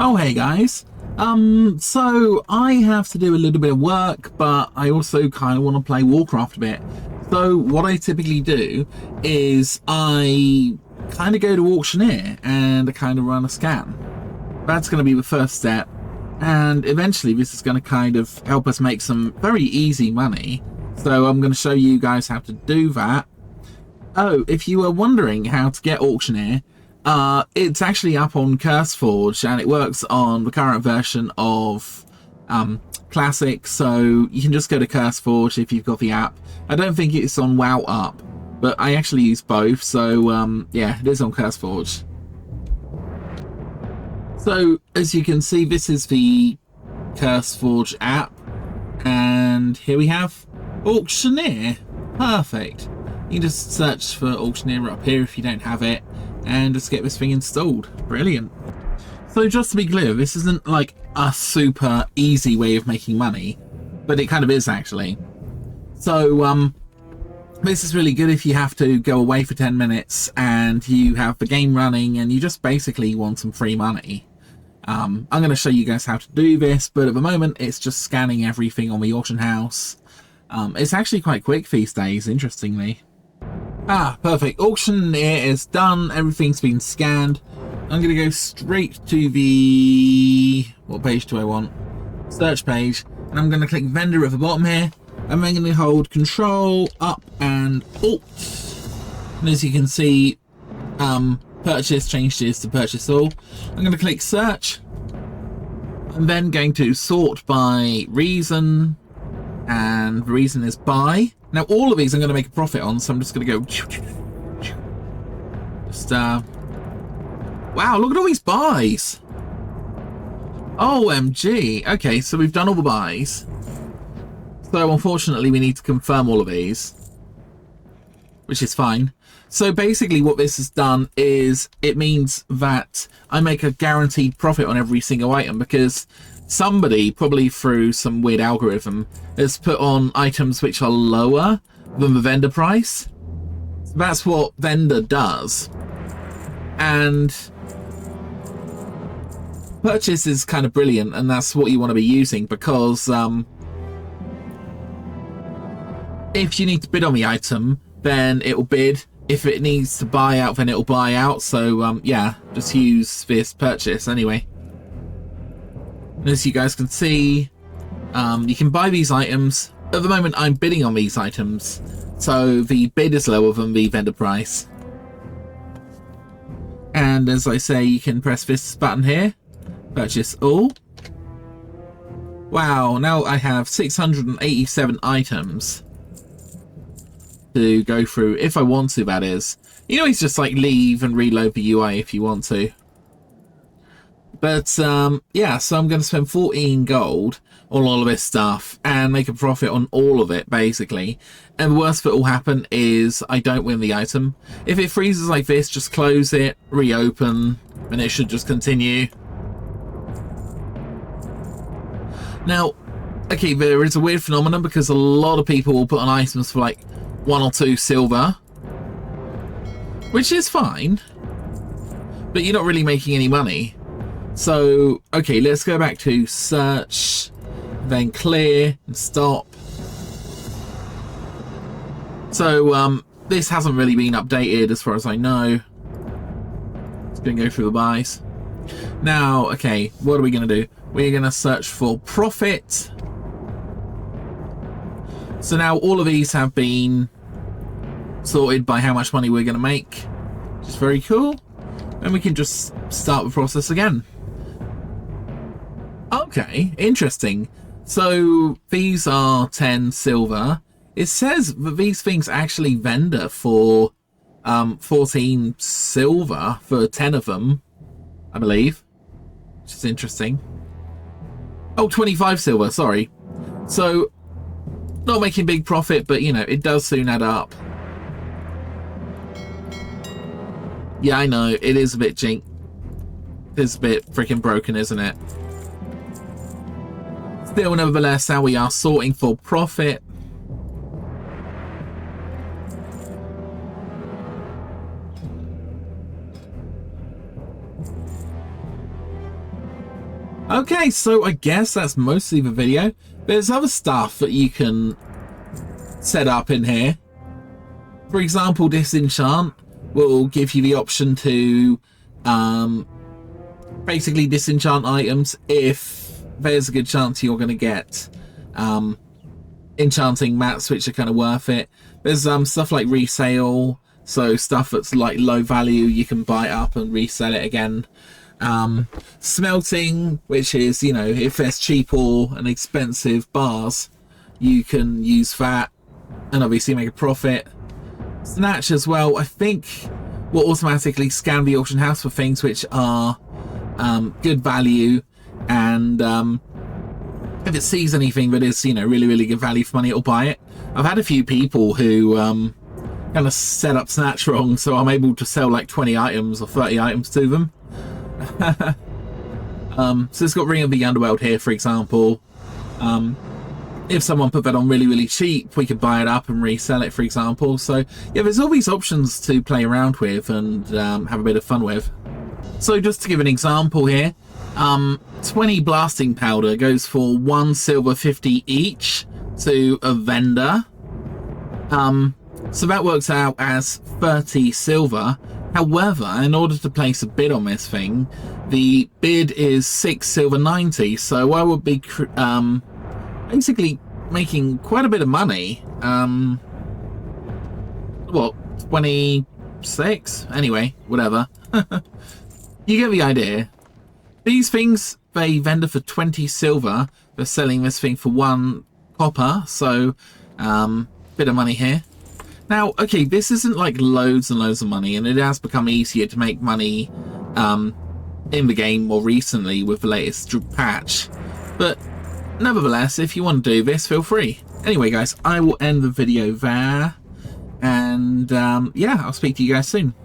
Oh, hey guys. So I have to do a little bit of work, but I also kind of want to play Warcraft a bit. So what I typically do is I kind of go to Auctioneer and I kind of run a scan. That's going to be the first step. And eventually this is going to kind of help us make some very easy money. So I'm going to show you guys how to do that. Oh, if you were wondering how to get Auctioneer, it's actually up on CurseForge and it works on the current version of Classic, so you can just go to CurseForge if you've got the app. I don't think it's on WoW Up, but I actually use both, so yeah, it is on CurseForge. So as you can see, this is the CurseForge app, and here we have Auctioneer. Perfect. You can just search for Auctioneer up here if you don't have it, and just get this thing installed. Brilliant. So just to be clear, this isn't like a super easy way of making money, but it kind of is actually. So this is really good if you have to go away for 10 minutes and you have the game running and you just basically want some free money. I'm going to show you guys how to do this, but at the moment it's just scanning everything on the auction house. It's actually quite quick these days, interestingly. Ah, perfect. Auctioneer is done. Everything's been scanned. I'm going to go straight to the... what page do I want? Search page. And I'm going to click vendor at the bottom here. And then going to hold Control, Up, and Alt. And as you can see, purchase changes to purchase all. I'm going to click search. I'm then going to sort by reason. And the reason is buy. Now all of these I'm going to make a profit on, so I'm just going to go... just, wow, look at all these buys! OMG! Okay, so we've done all the buys. So unfortunately we need to confirm all of these, which is fine. So basically what this has done is it means that I make a guaranteed profit on every single item, because somebody, probably through some weird algorithm, has put on items which are lower than the vendor price. So that's what vendor does. And purchase is kind of brilliant, and that's what you want to be using, because if you need to bid on the item, then it will bid. If it needs to buy out, then it will buy out. So yeah, just use this purchase anyway. As you guys can see, you can buy these items. At the moment I'm bidding on these items, so the bid is lower than the vendor price. And as I say, you can press this button here, purchase all. Wow, now I have 687 items to go through, if I want to, that is. You know, it's just like leave and reload the UI if you want to. But yeah, so I'm going to spend 14 gold on all of this stuff and make a profit on all of it, basically. And the worst that will happen is I don't win the item. If it freezes like this, just close it, reopen, and it should just continue. Now, okay, there is a weird phenomenon because a lot of people will put on items for like 1 or 2 silver, which is fine, but you're not really making any money. So, okay, let's go back to search, then clear and stop. So, this hasn't really been updated as far as I know. It's going to go through the buys. Now, okay, what are we going to do? We're going to search for profit. So now all of these have been sorted by how much money we're going to make, which is very cool. And we can just start the process again. Okay, interesting. So these are 10 silver. It says that these things actually vendor for 14 silver for 10 of them, I believe, which is interesting. Oh, 25 silver, sorry. So not making big profit, but you know, it does soon add up. Yeah, I know, it is a bit jink. It's a bit freaking broken, isn't it? Still, nevertheless, how we are sorting for profit. Okay, so I guess that's mostly the video. There's other stuff that you can set up in here. For example, disenchant will give you the option to basically disenchant items if there's a good chance you're going to get enchanting mats which are kind of worth it. There's stuff like resale, so stuff that's like low value you can buy it up and resell it again. Smelting, which is, you know, if there's cheap or an expensive bars, you can use that and obviously make a profit. Snatch as well, I think, will automatically scan the auction house for things which are good value, and if it sees anything that is, you know, really good value for money, it'll buy it. I've had a few people who kind of set up Snatch wrong, so I'm able to sell like 20 items or 30 items to them. So it's got Ring of the Underworld here, for example. If someone put that on really cheap, we could buy it up and resell it, for example. So yeah, there's all these options to play around with and have a bit of fun with. So just to give an example here, 20 blasting powder goes for 1 silver 50 each to a vendor. So that works out as 30 silver. However, in order to place a bid on this thing, the bid is 6 silver 90. So I would be basically making quite a bit of money. What, 26? Anyway, whatever. You get the idea. These things, they vendor for 20 silver. They're selling this thing for 1 copper, so bit of money here. Now, okay, this isn't like loads and loads of money, and it has become easier to make money in the game more recently with the latest patch. But nevertheless, if you want to do this, feel free. Anyway, guys, I will end the video there, and yeah, I'll speak to you guys soon.